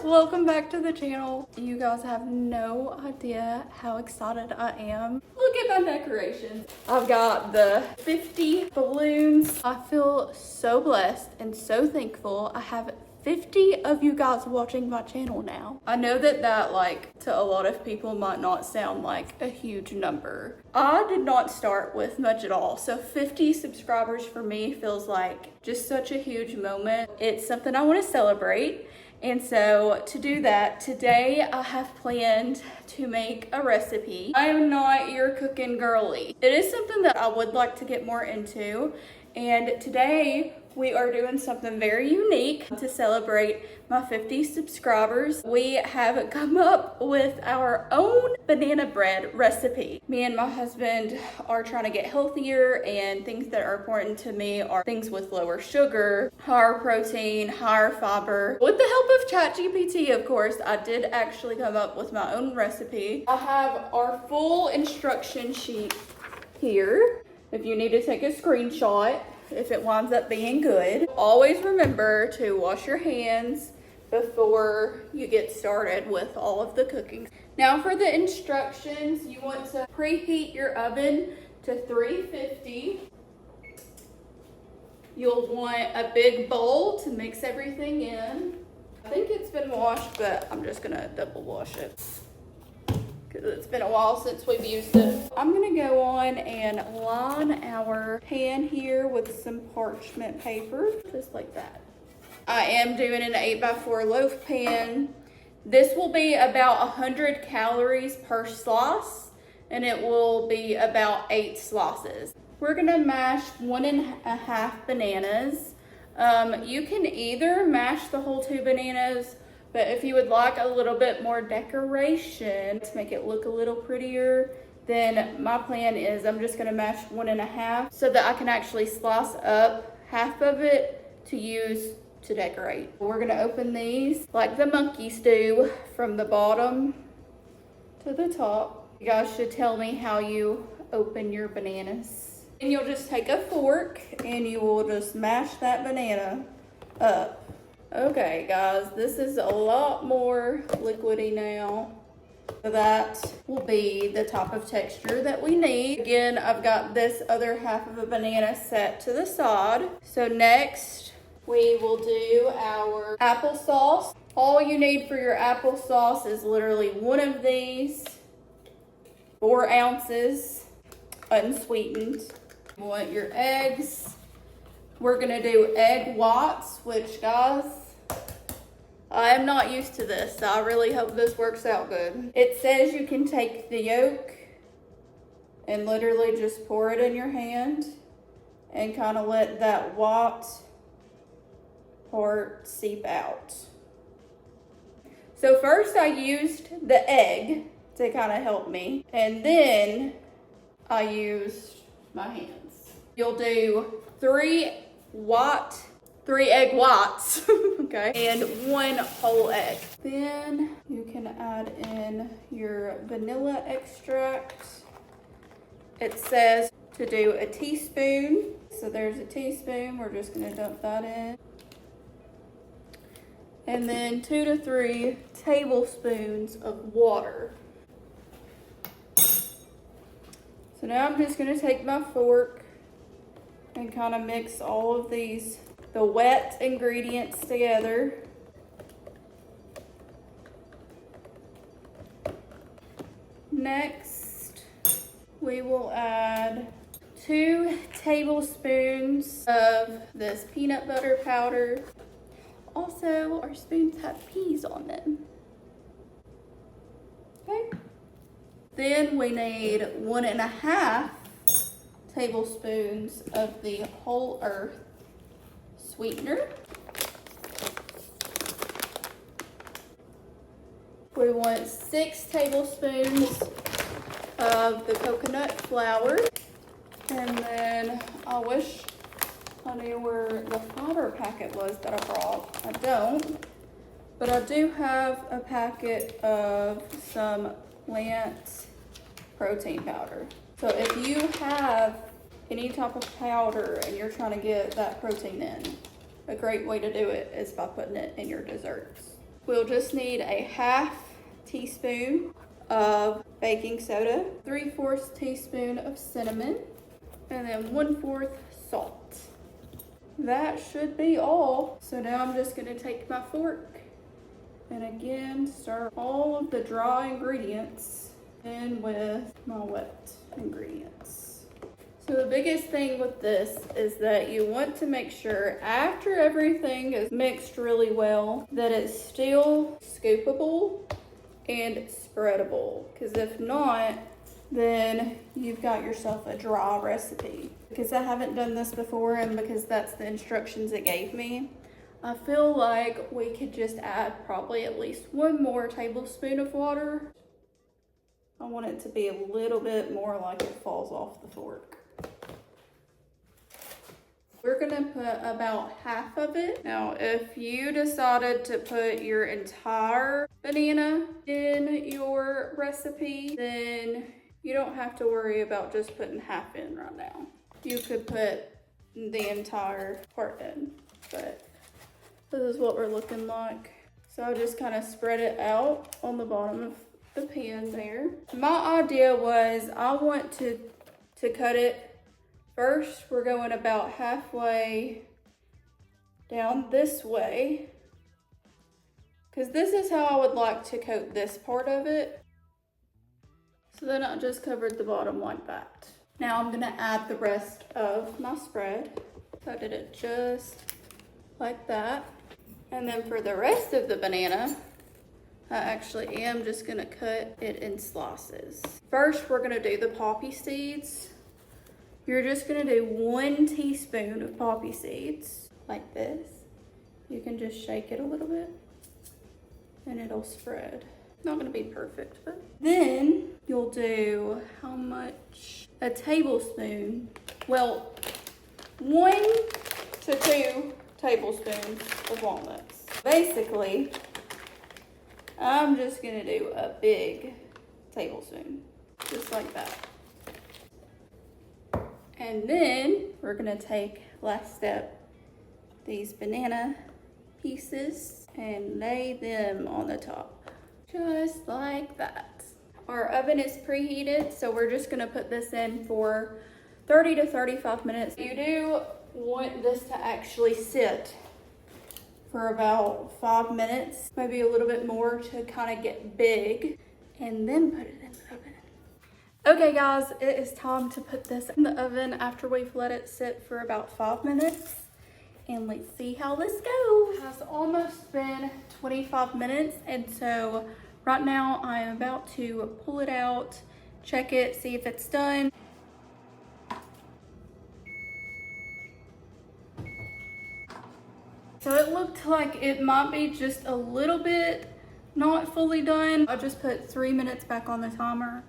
Welcome back to the channel. You guys have no idea how excited I am. Look at my decorations. I've got the 50 balloons. I feel so blessed and so thankful. I have 50 of you guys watching my channel now. I know that like to a lot of people might not sound like a huge number. I did not start with much at all. So 50 subscribers for me feels like just such a huge moment. It's something I want to celebrate. And so to do that, today I have planned to make a recipe. I am not your cooking girly. It is something that I would like to get more into. And today we are doing something very unique to celebrate my 50 subscribers. We have come up with our own banana bread recipe. Me and my husband are trying to get healthier, and things that are important to me are things with lower sugar, higher protein, higher fiber. With the help of ChatGPT, of course, I did actually come up with my own recipe. I have our full instruction sheet here if you need to take a screenshot if it winds up being good. Always remember to wash your hands before you get started with all of the cooking. Now for the instructions, you want to preheat your oven to 350. You'll want a big bowl to mix everything in. I think it's been washed, but I'm just gonna double wash it because it's been a while since we've used it. I'm gonna go on and line our pan here with some parchment paper, just like that. I am doing an 8x4 loaf pan. This will be about 100 calories per slice, and it will be about 8 slices. We're gonna mash 1.5 bananas. You can either mash the whole 2 bananas, but if you would like a little bit more decoration to make it look a little prettier, then my plan is I'm just gonna mash 1.5 so that I can actually slice up half of it to use to decorate. We're gonna open these like the monkeys do from the bottom to the top. You guys should tell me how you open your bananas. And you'll just take a fork and you will just mash that banana up. Okay guys, this is a lot more liquidy now. So that will be the type of texture that we need. Again, I've got this other half of a banana set to the side. So next, we will do our applesauce. All you need for your applesauce is literally one of these, 4 ounces, unsweetened. You want your eggs. We're gonna do egg whites, which guys, I am not used to this, so I really hope this works out good. It says you can take the yolk and literally just pour it in your hand and kind of let that white part seep out. So first I used the egg to kind of help me, and then I used my hands. You'll do 3 egg whites, okay, and 1 whole egg. Then you can add in your vanilla extract. It says to do a teaspoon, so there's a teaspoon. We're just gonna dump that in. And then 2 to 3 tablespoons of water. So now I'm just gonna take my fork and kind of mix all of these, the wet ingredients together. Next, we will add 2 tablespoons of this peanut butter powder. Also, our spoons have peas on them. Okay. Then we need 1.5 tablespoons of the whole earth sweetener. We want 6 tablespoons of the coconut flour. And then I wish I knew where the flour packet was that I brought. I don't, but I do have a packet of some plant protein powder. So if you have any type of powder and you're trying to get that protein in, a great way to do it is by putting it in your desserts. We'll just need a half teaspoon of baking soda, 3/4 teaspoon of cinnamon, and then 1/4 salt. That should be all. So now I'm just gonna take my fork and again stir all of the dry ingredients in with my wet ingredients. So the biggest thing with this is that you want to make sure after everything is mixed really well that it's still scoopable and spreadable, because if not, then you've got yourself a dry recipe. Because I haven't done this before and because that's the instructions it gave me, I feel like we could just add probably at least 1 more tablespoon of water. I want it to be a little bit more like it falls off the fork. We're gonna put about half of it. Now, if you decided to put your entire banana in your recipe, then you don't have to worry about just putting half in right now. You could put the entire part in, but this is what we're looking like. So I just kind of spread it out on the bottom of the pan there. My idea was I want to cut it. First, we're going about halfway down this way, because this is how I would like to coat this part of it. So then I just covered the bottom like that. Now I'm gonna add the rest of my spread. So I did it just like that. And then for the rest of the banana, I actually am just gonna cut it in slices. First, we're gonna do the poppy seeds. You're just gonna do 1 teaspoon of poppy seeds, like this. You can just shake it a little bit and it'll spread. Not gonna be perfect, but. Then you'll do how much? A tablespoon. Well, 1 to 2 tablespoons of walnuts. Basically, I'm just gonna do a big tablespoon, just like that. And then we're gonna take, last step, these banana pieces and lay them on the top, just like that. Our oven is preheated, so we're just gonna put this in for 30 to 35 minutes. You do want this to actually sit for about 5 minutes, maybe a little bit more to kind of get big, and then put it in the oven. Okay guys, it is time to put this in the oven after we've let it sit for about 5 minutes. And let's see how this goes. It has almost been 25 minutes, and so right now I am about to pull it out, check it, see if it's done. So it looked like it might be just a little bit not fully done. I just put 3 minutes back on the timer.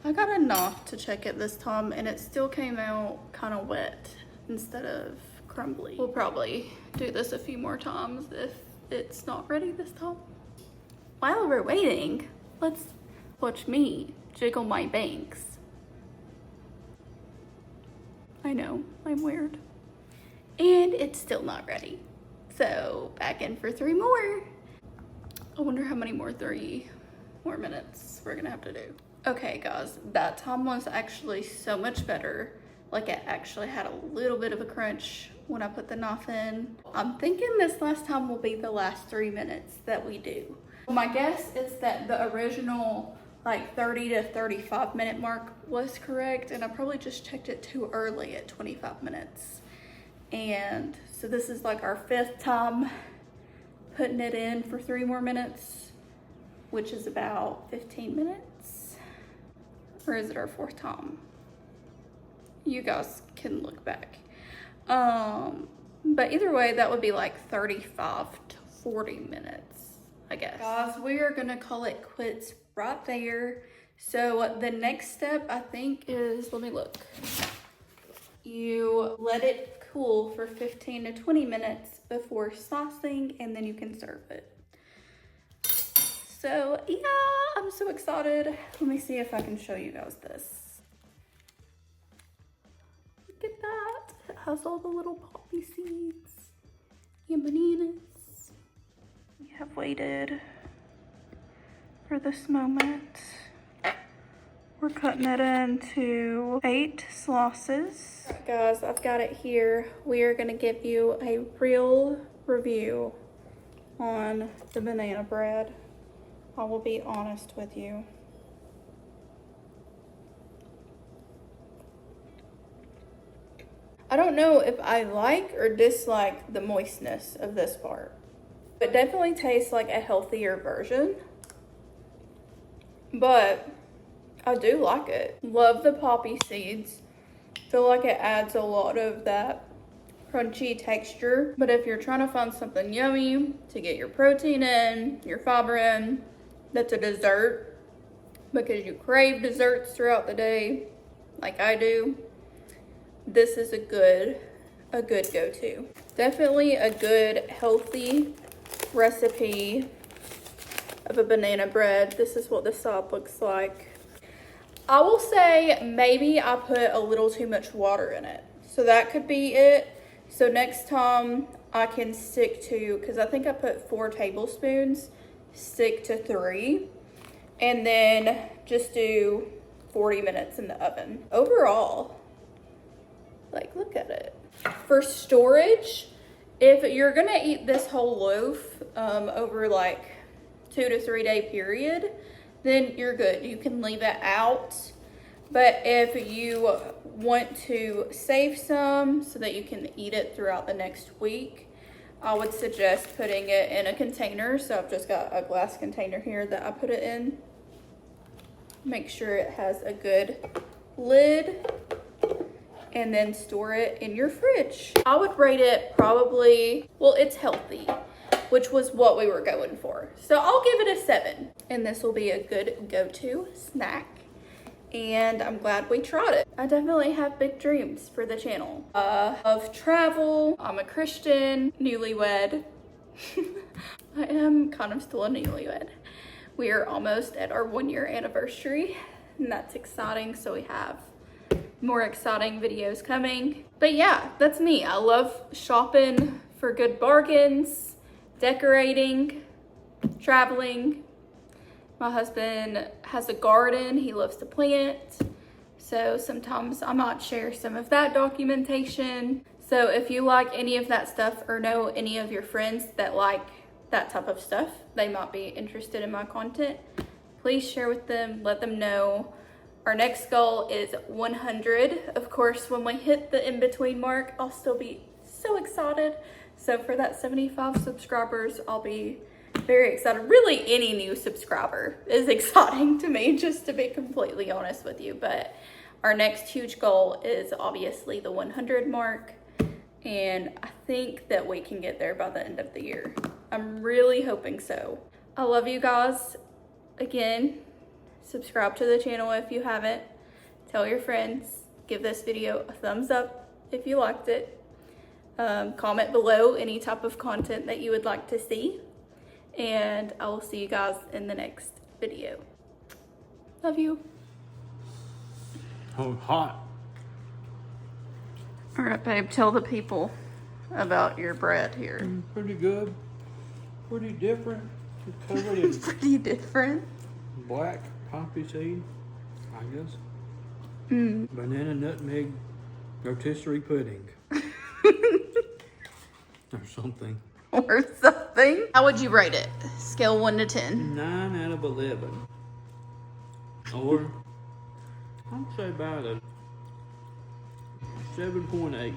I got a knife to check it this time and it still came out kind of wet instead of crumbly. We'll probably do this a few more times if it's not ready this time. While we're waiting, let's watch me jiggle my bangs. I know, I'm weird. And it's still not ready. So back in for 3 more. I wonder how many more 3 more minutes we're gonna have to do. Okay guys, that time was actually so much better. Like it actually had a little bit of a crunch when I put the knife in. I'm thinking this last time will be the last 3 minutes that we do. My guess is that the original like 30 to 35 minute mark was correct, and I probably just checked it too early at 25 minutes. And so this is like our 5th time putting it in for 3 more minutes, which is about 15 minutes. Or is it our 4th time? You guys can look back. But either way, that would be like 35 to 40 minutes, I guess. Guys, we are gonna call it quits right there. So the next step, I think, is, let me look. You let it cool for 15 to 20 minutes before saucing, and then you can serve it. So yeah, I'm so excited. Let me see if I can show you guys this. Look at that. It has all the little poppy seeds and bananas. We have waited for this moment. We're cutting it into 8 slices. All right, guys, I've got it here. We are gonna give you a real review on the banana bread. I will be honest with you. I don't know if I like or dislike the moistness of this part. It definitely tastes like a healthier version, but I do like it. Love the poppy seeds. Feel like it adds a lot of that crunchy texture. But if you're trying to find something yummy to get your protein in, your fiber in, that's a dessert, because you crave desserts throughout the day, like I do, this is a good go-to. Definitely a good, healthy recipe of a banana bread. This is what the side looks like. I will say maybe I put a little too much water in it. So that could be it. So next time I can stick to, because I think I put 4 tablespoons, stick to 3. And then just do 40 minutes in the oven. Overall, like, look at it. For storage, if you're gonna eat this whole loaf over like 2 to 3 day period, then you're good. You can leave it out. But if you want to save some so that you can eat it throughout the next week, I would suggest putting it in a container. So I've just got a glass container here that I put it in. Make sure it has a good lid, and then store it in your fridge. I would rate it probably, well, it's healthy, which was what we were going for. So I'll give it a 7. And this will be a good go-to snack. And I'm glad we tried it. I definitely have big dreams for the channel. Of travel, I'm a Christian, newlywed. I am kind of still a newlywed. We are almost at our 1-year anniversary, and that's exciting. So we have more exciting videos coming. But yeah, that's me. I love shopping for good bargains, decorating, traveling. My husband has a garden. He loves to plant. So sometimes I might share some of that documentation. So if you like any of that stuff or know any of your friends that like that type of stuff, they might be interested in my content, please share with them, let them know. Our next goal is 100. Of course, when we hit the in-between mark, I'll still be so excited. So for that 75 subscribers, I'll be very excited. Really, any new subscriber is exciting to me, just to be completely honest with you. But our next huge goal is obviously the 100 mark. And I think that we can get there by the end of the year. I'm really hoping so. I love you guys. Again, subscribe to the channel if you haven't. Tell your friends. Give this video a thumbs up if you liked it. Comment below any type of content that you would like to see. And I will see you guys in the next video. Love you. Oh, hot. All right, babe, tell the people about your bread here. Pretty good. Pretty different. It's covered in Pretty different. black poppy seed, I guess. Mm. Banana nutmeg rotisserie pudding. Or something. Or something. How would you rate it? Scale 1 to 10. 9 out of 11. Or, I'd say about a 7.8.